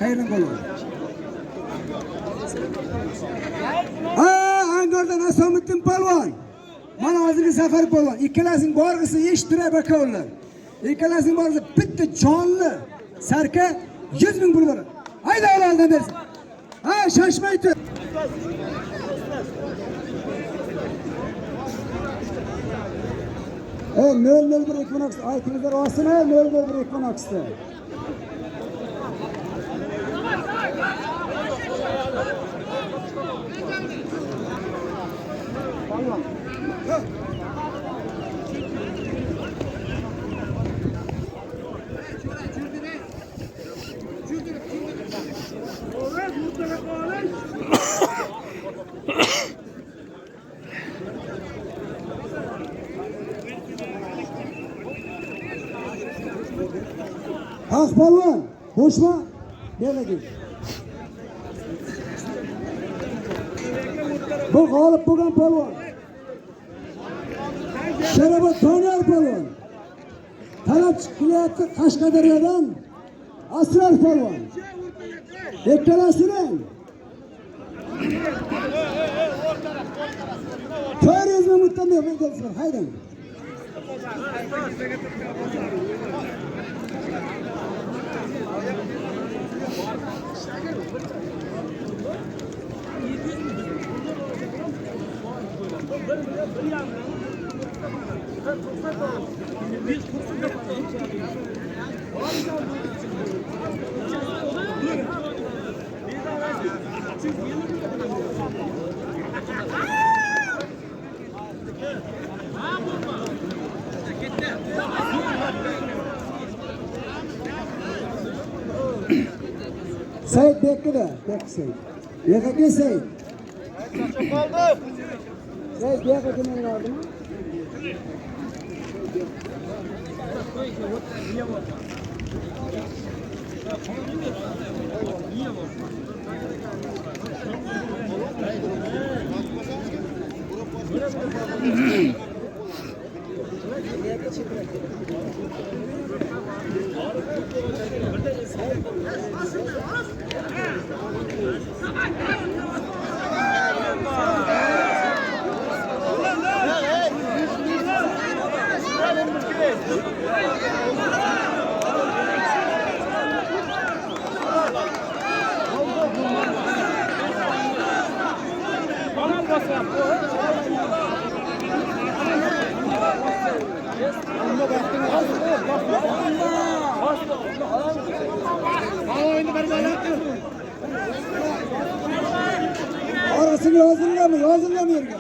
Qayerdan bo'ladi? Angordan Asomiddin polvon. Mana hozirgi Safar polvon. Ikkalasining borg'isi eshittirib bakovlar. Ikkalasining borg'isi bitta jonli sarka 100 ming pul beradi. Hayda ulardan bersin. Ha, shoshmay tur. Ey 001 Equinox aytingizlar olsin, 001 Equinox'da. Haq polvon, boshma? Beragi. Bu g'olib bo'lgan polvon. Sharobot Tonyar polvon. Talab chiqyapti Qashqadaryodan Asrar polvon. Ikkalasini 400 ming muttami bo'lganlar. Haydang. Sayit bekida, beksin. Yo'qqa Sayit. Sayit yo'qqa kimni oldimi? Orasını hazırlama yerine.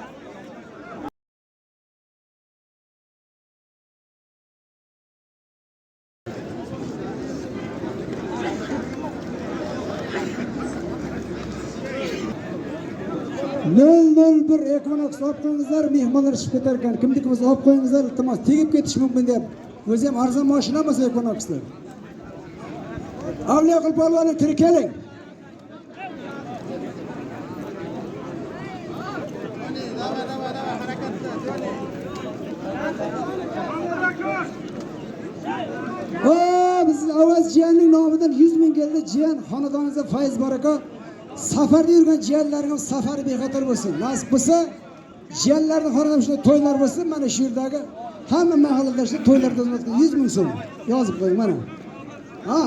Bir Equinox olib qo'yingizlar, mehmonlar chiqib ketar ekan. Kimniki bo'lsa olib qo'yingizlar, iltimos tegib ketish mumkin deb. O'zi ham arzon mashina emas Equinoxlar. Avliyoqul polvonni tirkeling. Biz Avaz jiyanning nomidan 100 ming keldi. Jiyan xonadoningizda fayz baraka. Safarda yurgan jiyanlaringiz safari bexatar bo'lsin. Nasib bo'lsa, jiyanlarning xonadonida shunday to'ylar bo'lsin. Mana shu yerdagi hamma mahalladoshlar to'ylarda 100 ming so'm yozib qo'ying mana. Ha.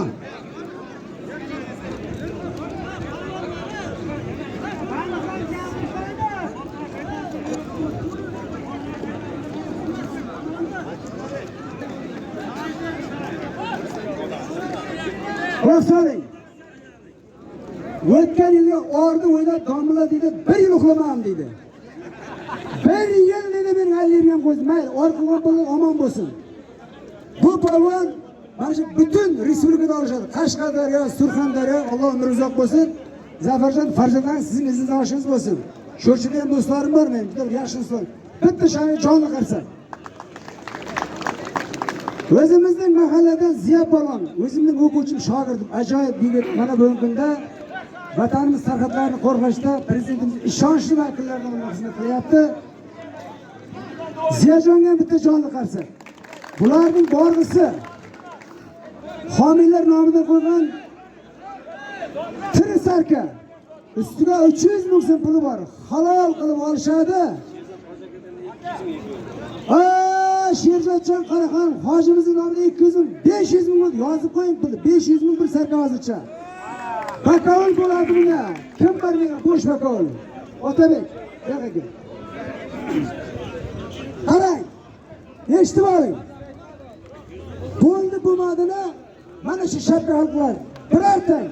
Boshlang. O'tgan yilga ordi o'ynab domla dedi, 1 yil uxlamadim dedi. 1 yil dedi men allergiyam qo'ydim. Mayli, orqaga bo'lib omon bo'lsin. Bu polvon mana shu butun respublikada olishadi. Qashqadaryo, Surxondaryo, Alloh umri uzoq bo'lsin. Zafarjon farzandlaringiz sizning izingiz oshingiz bo'lsin. Sho'rchida ham do'stlarim bor mening, juda yaxshi do'stlar. Bitta shani jonli qarsak. O'zimizning mahalladan Ziya Polvon, o'zimning o'quvchim, shogirdim, ajoyib yigit. Mana bugungi kunda vatanimiz sarhadlarini qo'rg'ashda prezidentimiz ishonchli vakillardan xizmat qilyapti. Ziyajonga bitta jonli qarsak. Bularning borg'isi homiylar nomidan qo'ygan tiri sarka. Ustiga 300 ming so'm puli bor. Halol qilib olishadi. Sherjatjon Qaraxon hojimizning nomiga 200 ming, 500 ming yozib qo'ying pulni. 500 ming bir sarka hozircha. Bakovul bo'ladi bunga. Kim bermagan bo'sh bakovul? Otabek, yo'q. Qarang. Eshitib oling. Bo'ldi bo'lmadini mana shu shartga xalqlar birortang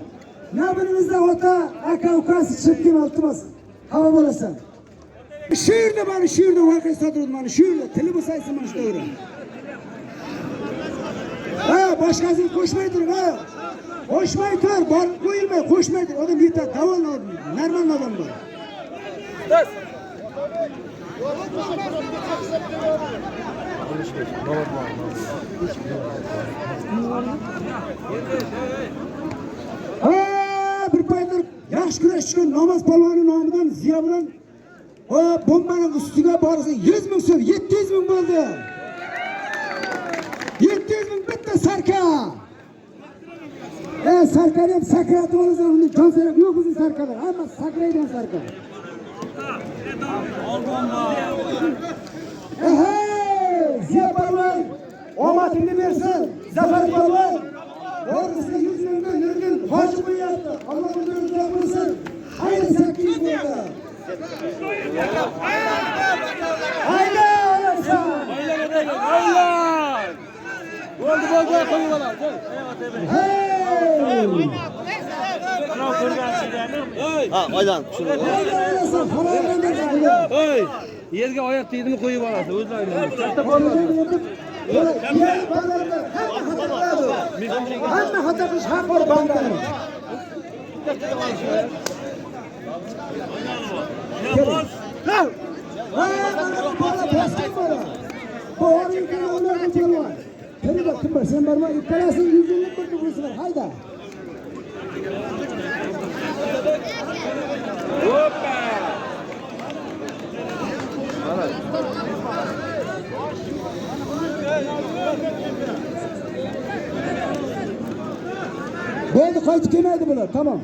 nabirimizda ota aka ukasi chiqib kelmoqtimiz. Havo bo'lasan. Shu yerda mana shu yerda voqea sodir bo'ldi, mana shu yerda tili bo'lsa aytsa mana shu to'g'ri. Boshqasini qo'shmay turing, qo'shmay tur, borib qo'yilmay, qo'shmay tur. Odam yetadi, davoladi, normal odam bor. Bir paytlar yaxshi kurashchigan namoz polvoni nomidan Ziyo bilan bombaning ustiga borsa 100 ming so'm, 700 ming bo'ldi. 700 ming bitta sarka. Sarkani ham sakratib olasan, unda jon sarak yo'q bizning sarkalar. Hamma sakraydigan sarka. Ziya polvon omadingni bersin. Zafar polvon borg'isiga 100 mingdan nurgul hoji qo'yapti. Alloh undan uzoq bo'lsin. Haydi 800 bo'ldi. Haydi olasan. Bo'ldi qo'yib oladi. Oydan Oy, yerga oyoq teydimi qo'yib oladi, o'zlari. Hamma xato qilish haq bor bandalar. Sen barma ikkalasini 100 ming bir turibsizlar. Hayda. Hoppa! Bo'ldi, qaytib kelmaydi bular. Tamam.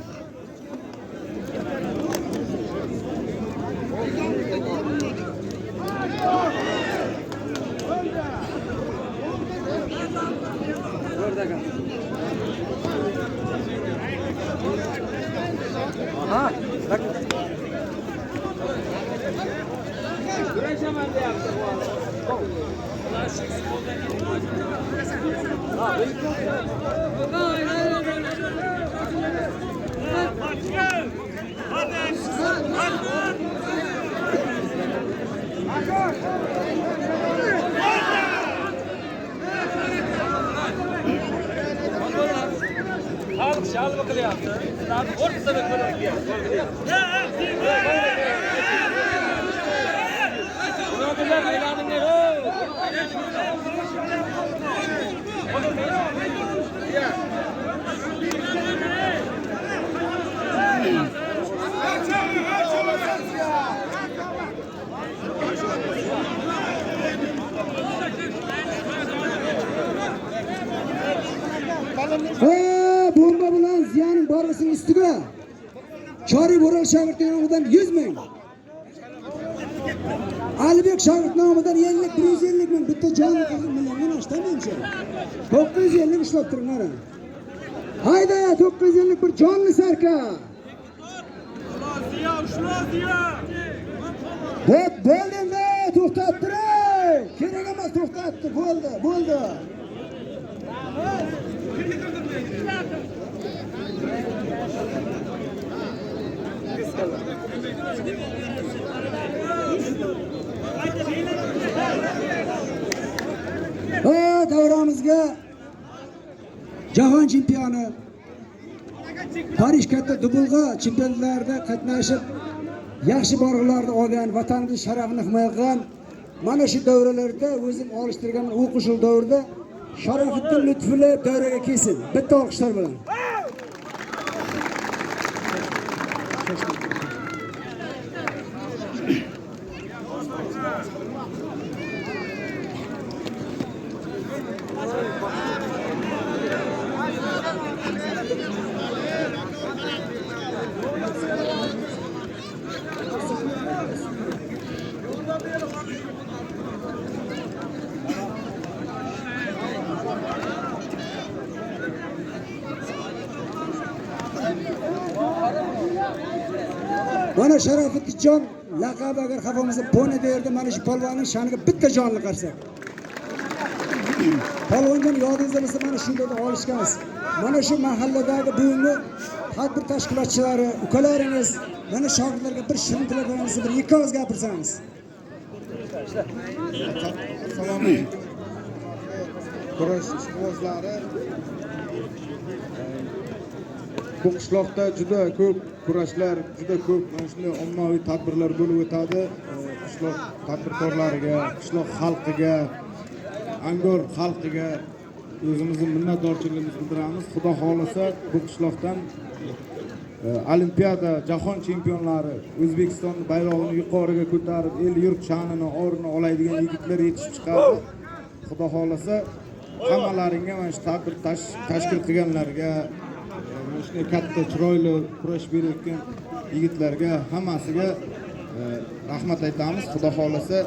Ha, bak. Şalva kılıyaptı. Abi ortasına koyuyor. Buna kadar aylanın ne o? Bomba bilan Ziyoning borg'isining ustiga Choriy Bo'ral shogird nomidan 100 ming. Alibek shogird nomidan 150 ming bitta jonli million ishtamaymiz. 950 ishlab turing mana. Hayda 950 bir jonli sarka. Ziyo, Ziyo. Bo'ldi endi, to'xtab turing. Kerak emas, to'xtatdi, bo'ldi. Davramizga jahon chempioni Parij katta dubulg'a chempionatlarida qatnashib yaxshi baroqlarni olgan, vatanimiz sharafini himoya qilgan mana shu davralarda o'zim olishtirgan o'quv davrida Sharofiddin Lutfullayev davraga kelsin. Bitta olqishlar bilan. Mana Sharofiddinjon laqabi agar xafa bo'lmasa poni derdi, mana shu polvonning shaniga bitta jonli qarsak. Polvondan yodingizda bo'lsa mana shunday olishganmiz. Mana shu mahalladagi bugungi tadbir tashkilotchilari, ukalaringiz, mana shogirdlarga bir shirin tilaklarimizni bir ikki og'iz gapirsangiz. Assalomu alaykum. Kurash ishqibozlari. Bu qishloqda juda ko'p kurashlar, juda ko'p mana shunday ommaviy tadbirlar bo'lib o'tadi. Qishloq tadbirkorlariga, qishloq xalqiga, Angor xalqiga o'zimizning minnatdorchiligimizni bildiramiz. Xudo xolasa bu qishloqdan Olimpiada, jahon chempionlari, O'zbekiston bayrog'ini yuqoriga ko'tarib, el yurt sha'nini, o'rnini oladigan yigitlar yetishib chiqadi. Xudo xolasa hammalaringga mana shu tadbir tashkil qilganlarga, mana shunday katta chiroyli kurash berayotgan yigitlarga hammasiga rahmat aytamiz. Xudo xolasa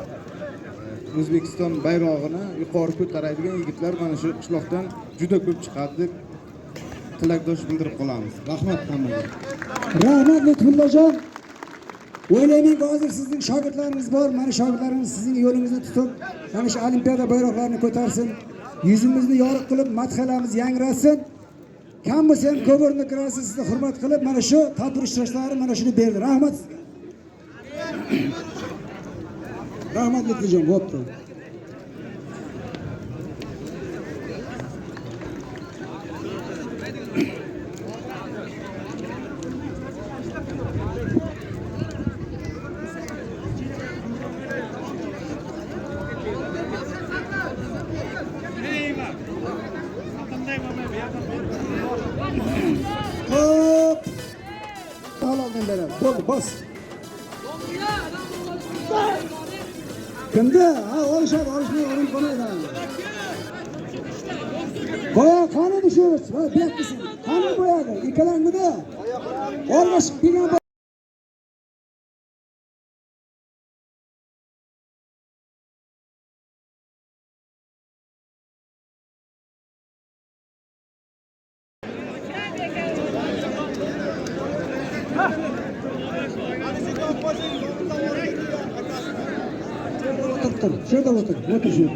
O'zbekiston bayrog'ini yuqori ko'taradigan yigitlar mana shu qishloqdan juda ko'p chiqadi deb tilakdosh bildirib qolamiz. Rahmat hammaga. Rahmat Lutfullajon. O'ylayman hozir sizning shogirdlaringiz bor. Mana shogirdlaringiz sizning yo'lingizni tutib, mana shu olimpiada bayroqlarini ko'tarsin. Yuzimizni yorug' qilib, madhalarimiz yangrasin. Kam bo'lsa ham ko'p o'ringa kirasiz, sizni hurmat qilib, mana shu tadbir ishtirokchilari mana shuni berdi. Rahmat sizga. Rahmat Lutfullajon, bo'pti. Hop. Halaldan beri. Bo'ldi, bos. Kimda? Ha, olishadi, olishmay o'rin qolmaydi. Boya qani düşürüz. Ha, beklisin. Qani boyadı. İkilangida. Orgaşıp degan otur. Şurada otur. Otur şurada.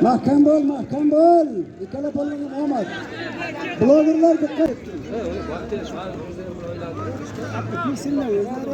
Mahkam bo'l, mahkam bo'l. Ikkala pollarga omad. Blogerlar diqqat et. Kimsinlar o'zlari?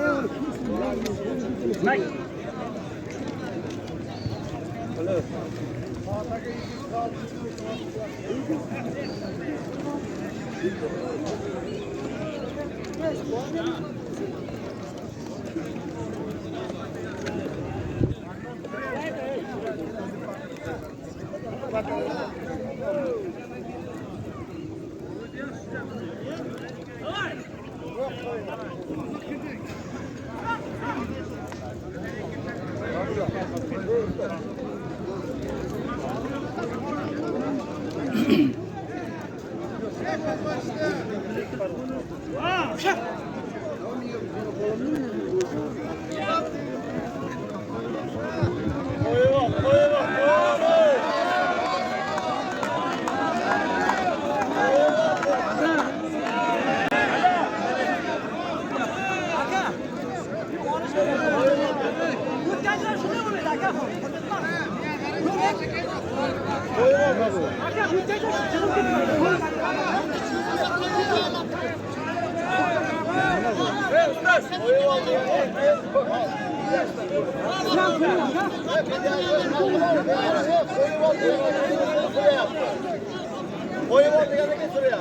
Koyun oldu yanındaki sıraya.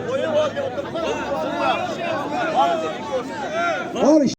Koyun oldu. Al işte.